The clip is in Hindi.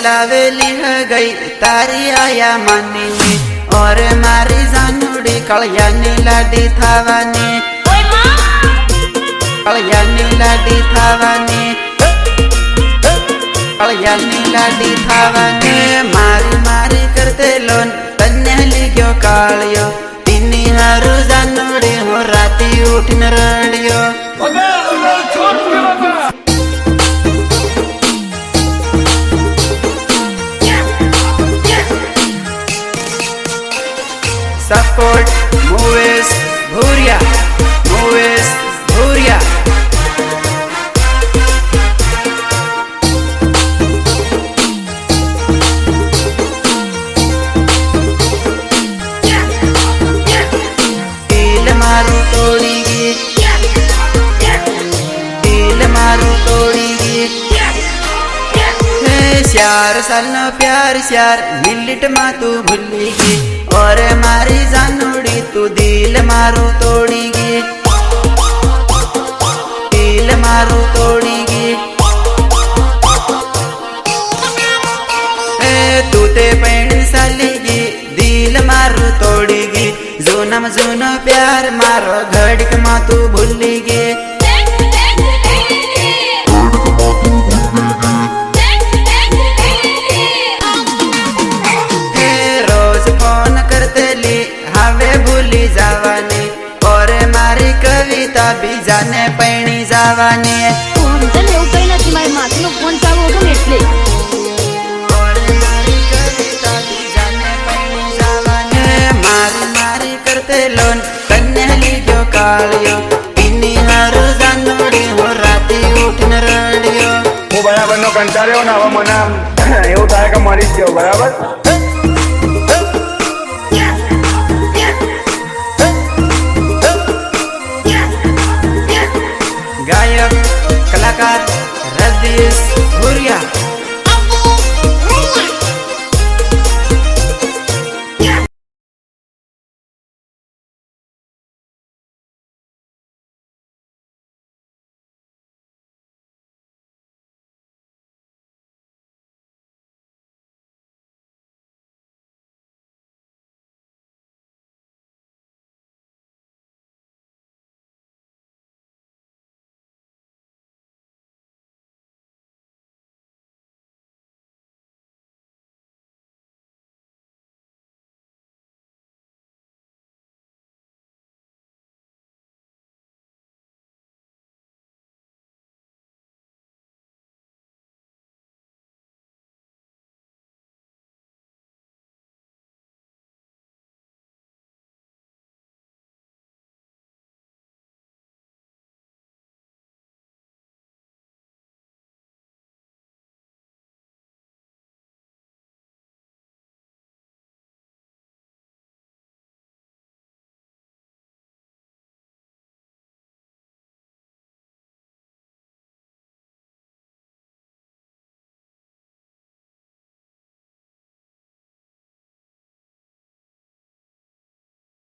लावेली है गई तारी आया मानी ने और मारी जानूड़ी कल्याणी लाडी थावानी कल्याणी लाडी थावानी कल्याणी लाडी थावानी मारी मारी करते लोन तन्ने लिग्यो कालियो तिनी हारू जानूड़ी हो राती उठिन रडियो सपोर्ट मूवीज भूरिया मूवीज भूरिया दिल मारू तोड़ीगी दिल मारू तोड़ीगी श्यार साल न प्यार श्यार मिलिट मा तू भूलीगी और मारी जानूड़ी तू दिल मारू तोड़ीगी दिल मारू तोड़ीगी तू ते पैणी सालीगी दिल मारू तोड़ीगी जूनम जूनो प्यार मारो घड़िक मा तू भूलीगी जावानी और मारी कविता भी जाने पैणी जावानी फोन तर येऊ काही नक्की माझ्या मातीनो फोन चालू होतो नेटले और मारी कविता भी जाने पैणी जावानी मारी मारी करते लोन कन्या लिग्यो कालियो तिनी हारू जानूड़ी हो राती उठिन रडियो હું બરાબર નો કંટાળ્યો ને હવે મને એવું થાય કે મરી જ ગયો બરાબર